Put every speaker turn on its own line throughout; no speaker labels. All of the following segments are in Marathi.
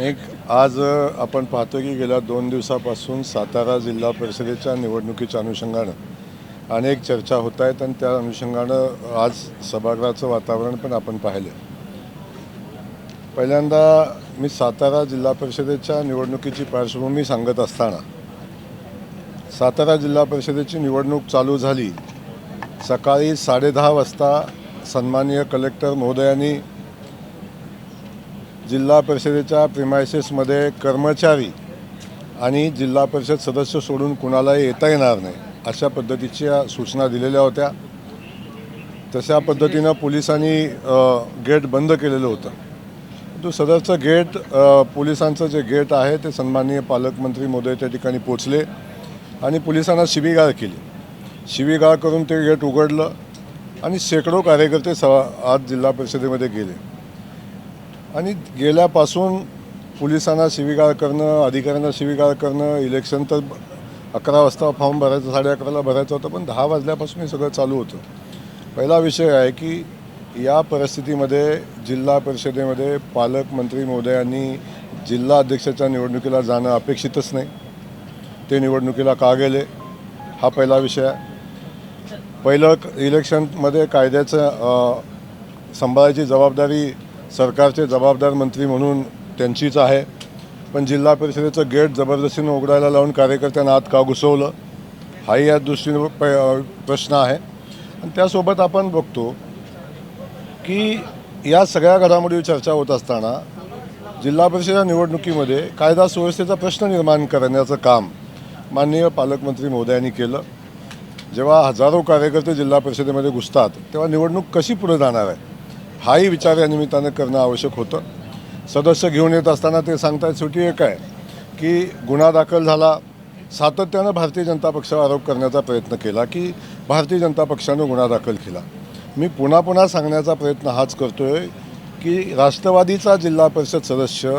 एक आज आपण पाहतो की गेल्या 2 दिवसापासून सातारा जिल्हा परिषदेच्या निवडणुकीच्या अनुषंगानं अनेक चर्चा होत आहेत आणि त्या अनुषंगानं आज सभागृहाचं वातावरण पण आपण पाहिलं। पहिल्यांदा मी सातारा जिल्हा परिषदेच्या निवडणुकीची पार्श्वभूमी सांगत असताना सातारा जिल्हा परिषदेची निवडणूक चालू झाली, सकाळी 10:30 वाजता सन्माननीय कलेक्टर महोदयांनी जिल्हा परिषदेच्या प्रिमायसेसमध्ये कर्मचारी आणि जिल्हा परिषद सदस्य सोडून कुणालाही येता येणार नाही अशा पद्धतीच्या सूचना दिलेल्या होत्या। तशा पद्धतीनं पोलिसांनी गेट बंद केलेलं होतं। तो सदरचं गेट पोलिसांचं जे गेट आहे ते सन्माननीय पालकमंत्री महोदय त्या ठिकाणी पोचले आणि पोलिसांना शिवीगाळ केली। शिवीगाळ करून ते गेट उघडलं आणि शेकडो कार्यकर्ते आज जिल्हा परिषदेमध्ये गेले आणि गेल्यापासून पोलिसांना शिवीगाळ करणं, अधिकाऱ्यांना शिवीगाळ करणं, इलेक्शन तर 11 वाजता फॉर्म भरायचं, 11:30ला भरायचं होतं, पण 10 वाजल्यापासून हे सगळं चालू होतं। पहिला विषय आहे की या परिस्थितीमध्ये जिल्हा परिषदेमध्ये पालकमंत्री महोदयांनी जिल्हा अध्यक्षाच्या निवडणुकीला जाणं अपेक्षितच नाही। ते निवडणुकीला का गेले हा पहिला विषय आहे। पहिलं इलेक्शनमध्ये कायद्याचं सांभाळायची जबाबदारी सरकारचे जबाबदार मंत्री म्हणून त्यांचीच आहे, पण जिल्हा परिषदेचं गेट जबरदस्तीनं उघडायला लावून कार्यकर्त्यांना आत का घुसवलं हाही या दृष्टीने प्रश्न आहे। आणि त्यासोबत आपण बघतो की या सगळ्या घडामोडीवर चर्चा होत असताना जिल्हा परिषद निवडणुकीमध्ये कायदा सुव्यवस्थेचा प्रश्न निर्माण करण्याचं काम माननीय पालकमंत्री महोदयांनी केलं। जेव्हा हजारो कार्यकर्ते जिल्हा परिषदेमध्ये घुसतात तेव्हा निवडणूक कशी पुढे जाणार आहे हाही विचार या निमित्तानं करणं आवश्यक होतं। सदस्य घेऊन येत असताना ते सांगतात शेवटी एक आहे की गुन्हा दाखल झाला। सातत्यानं भारतीय जनता पक्षावर आरोप करण्याचा प्रयत्न केला की भारतीय जनता पक्षानं गुन्हा दाखल केला। मी पुन्हा पुन्हा सांगण्याचा प्रयत्न हाच करतोय की राष्ट्रवादीचा जिल्हा परिषद सदस्य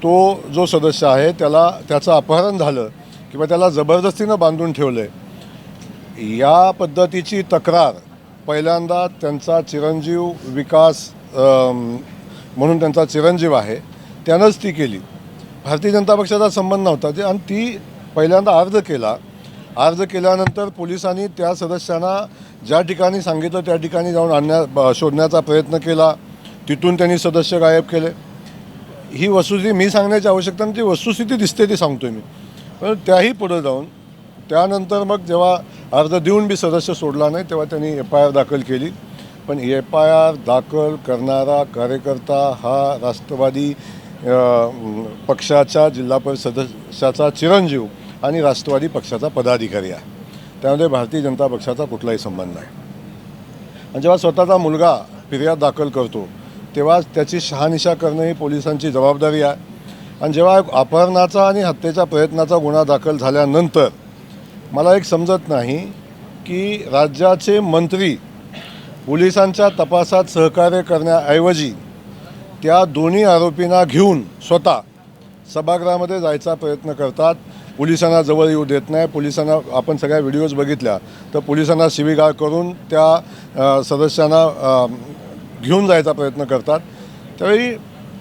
तो जो सदस्य आहे त्याचं अपहरण झालं किंवा त्याला जबरदस्तीनं बांधून ठेवलं, या पद्धतीची तक्रार पहिल्यांदा त्यांचा चिरंजीव विकास म्हणून त्यांचा चिरंजीव आहे त्यानंच ती केली। भारतीय जनता पक्षाचा संबंध नव्हता आणि ती पहिल्यांदा अर्ज केला। अर्ज केल्यानंतर पोलिसांनी त्या सदस्यांना ज्या ठिकाणी सांगितलं त्या ठिकाणी जाऊन शोधण्याचा प्रयत्न केला, तिथून त्यांनी सदस्य गायब केले। ही वस्तुस्थिती मी सांगण्याची आवश्यकता नाही, ती वस्तुस्थिती दिसते ती सांगतोय मी। पण त्याही पुढे जाऊन त्यानंतर मग जेव्हा अर्ज देऊन बी सदस्य सोडला नाही तेव्हा त्यांनी FIR दाखल केली। पण FIR दाखल करणारा कार्यकर्ता हा राष्ट्रवादी पक्षाच्या जिल्हा परिषद सदस्याचा चिरंजीव आणि राष्ट्रवादी पक्षाचा पदाधिकारी आहे, त्यामध्ये भारतीय जनता पक्षाचा कुठलाही संबंध नाही। आणि जेव्हा स्वतःचा मुलगा फिर्याद दाखल करतो तेव्हा त्याची शहानिशा करणं ही पोलिसांची जबाबदारी आहे। आणि जेव्हा अपहरणाचा आणि हत्येच्या प्रयत्नाचा गुन्हा दाखल झाल्यानंतर मला एक समजत नाही की राज्याचे मंत्री पोलिसांच्या तपासात सहकार्य करण्याऐवजी त्या दोन्ही आरोपींना घेऊन स्वतः सभागृहामध्ये जायचा प्रयत्न करतात, पोलिसांना जवळ येऊ देत नाही। पोलिसांना आपण सगळ्या व्हिडिओज बघितल्या तर पोलिसांना शिवीगाळ करून त्या सदस्यांना घेऊन जायचा प्रयत्न करतात। त्यावेळी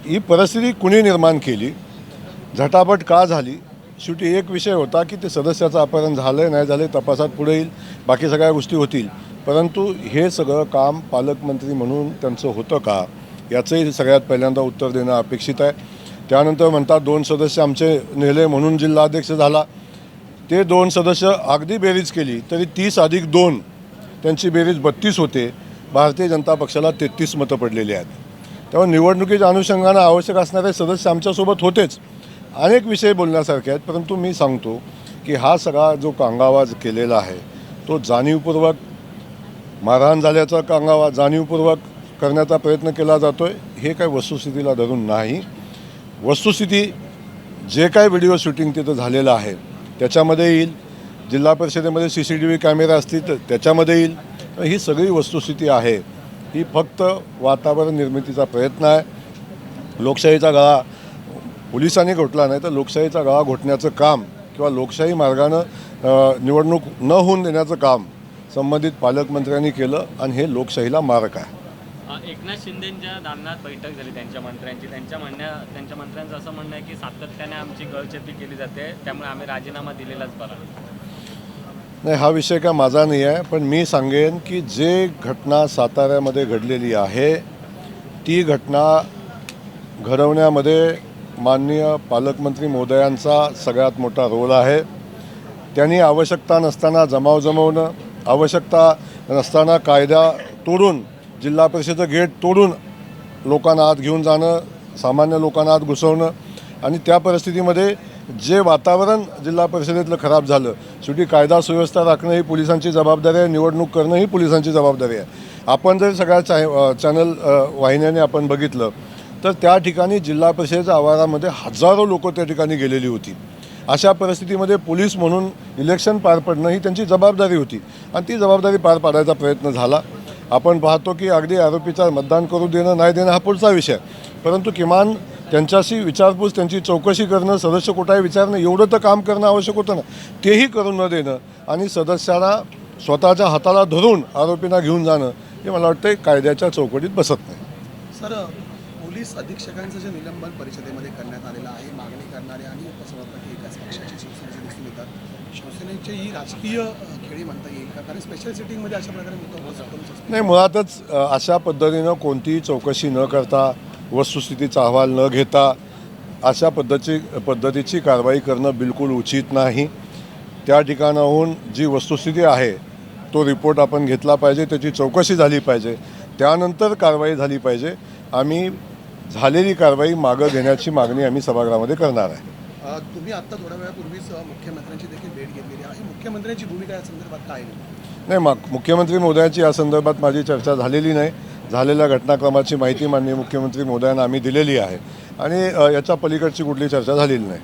ही परिस्थिती कुणी निर्माण केली, झटापट का झाली? शेवटी एक विषय होता की ते सदस्याचं अपहरण झालं नाही झालं तपासात पुढे येईल, बाकी सगळ्या गोष्टी होतील, परंतु हे सगळं काम पालकमंत्री म्हणून त्यांचं होतं का याचंही सगळ्यात पहिल्यांदा उत्तर देणं अपेक्षित आहे। त्यानंतर म्हणतात 2 सदस्य आमचे नेले म्हणून जिल्हाध्यक्ष झाला। ते 2 सदस्य अगदी बेरीज केली तरी 30 अधिक 2 त्यांची बेरीज 32 होते। भारतीय जनता पक्षाला 33 मतं पडलेली आहेत। तेव्हा निवडणुकीच्या अनुषंगानं आवश्यक असणारे सदस्य आमच्यासोबत होतेच। अनेक विषय बोलण्यासारखे आहेत, परंतु मी सांगतो की हा सगळा जो कांगावा केलेला आहे तो जाणीवपूर्वक मारहाण झाल्याचा कांगावा जाणीवपूर्वक करण्याचा प्रयत्न केला जातो आहे, हे काही वस्तुस्थितीला धरून नाही। वस्तुस्थिती जे काय व्हिडिओ शूटिंग तिथं झालेलं आहे त्याच्यामध्ये येईल, जिल्हा परिषदेमध्ये CCTV कॅमेरा असतील तर त्याच्यामध्ये येईल। ही सगळी वस्तुस्थिती आहे ही फक्त वातावरण निर्मितीचा प्रयत्न आहे। लोकशाहीचा गळा पोलिसांनी घोटला नाही तर लोकशाहीचा गळा घोटण्याचं काम किंवा लोकशाही मार्गानं निवडणूक न होऊन देण्याचं काम संबंधित पालकमंत्र्यांनी केलं आणि हे लोकशाहीला मारक आहे।
एकनाथ शिंदेंच्या दालनात बैठक झाली त्यांच्या मंत्र्यांची. त्यांच्या मंत्र्यांचं असं म्हणणं आहे की सातत्याने आमची गळचेपी केली जाते, त्यामुळे आम्ही राजीनामा दिलेलाच बरा.
नाही, हा विषय काय माझा नाही आहे, पण मी सांगेन की जे घटना साताऱ्यामध्ये घडलेली आहे ती घटना घडवण्यामध्ये माननीय पालकमंत्री महोदयांचा सगळ्यात मोठा रोल आहे. त्यांनी आवश्यकता नसताना जमाव जमवणं, आवश्यकता नसताना कायदा तोडून, जिल्हा परिषदेचं गेट तोडून लोकांना आत घेऊन जाणं, सामान्य लोकांना आत घुसवणं आणि त्या परिस्थितीमध्ये जे वातावरण जिल्हा परिषदेतलं खराब झालं. शेवटी कायदा सुव्यवस्था राखणं ही पोलिसांची जबाबदारी आहे, निवडणूक करणं ही पोलिसांची जबाबदारी आहे. आपण जर सगळ्या चॅनल वाहिन्याने आपण बघितलं तर त्या ठिकाणी जिल्हा परिषदेच्या आवारामध्ये हजारो लोक त्या ठिकाणी गेलेली होती. अशा परिस्थितीमध्ये पोलीस म्हणून इलेक्शन पार पडणं ही त्यांची जबाबदारी होती आणि ती जबाबदारी पार पाडायचा प्रयत्न झाला. आपण पाहतो की अगदी आरोपीचा मतदान करू देणं नाही देणं हा पुढचा विषय, परंतु किमान त्यांच्याशी विचारपूस, त्यांची चौकशी करणं, सदस्य कुठे विचारणं, एवढं तर काम करणं आवश्यक होतं ना. तेही करून न देणं आणि सदस्याला स्वतःच्या हाताला धरून आरोपींना घेऊन जाणं हे मला वाटतं कायद्याच्या चौकटीत बसत नाही.
सर, पोलीस अधीक्षकांचं जे निलंबन परिषदेमध्ये करण्यात आलेलं आहे, मागणी करणारे आणि उपसभापती एकाच पक्षाचे शिवसेनेचे दिसून येतात. शिवसेनेची ही राजकीय खेळी म्हणता येईल का? कारण स्पेशल सिटिंगमध्ये अशा प्रकारे मुद्दा उपस्थित करू शकतो.
नाही, मुळातच अशा पद्धतीनं कोणतीही चौकशी न करता, वस्तुस्थितीचा अहवाल न घेता अशा पद्धतीची कारवाई करणं बिलकुल उचित नाही. त्या ठिकाणाहून जी वस्तुस्थिती आहे तो रिपोर्ट आपण घेतला पाहिजे, त्याची चौकशी झाली पाहिजे, त्यानंतर कारवाई झाली पाहिजे. आम्ही झालेली कारवाई मागं घेण्याची मागणी आम्ही सभागृहामध्ये करणार आहे.
तुम्ही आत्ता थोड्या वेळापूर्वीच मुख्यमंत्र्यांची देखील भेट घेतलेली आहे. मुख्यमंत्र्यांची भूमिका या संदर्भात काय आहे?
नाही, मुख्यमंत्री महोदयांची या संदर्भात माझी चर्चा झालेली नाही. झालेल्या घटनाक्रमाची माहिती माननीय मुख्यमंत्री महोदयांना आम्ही दिलेली आहे आणि याच्या पलीकडची कुठली चर्चा झालेली नाही.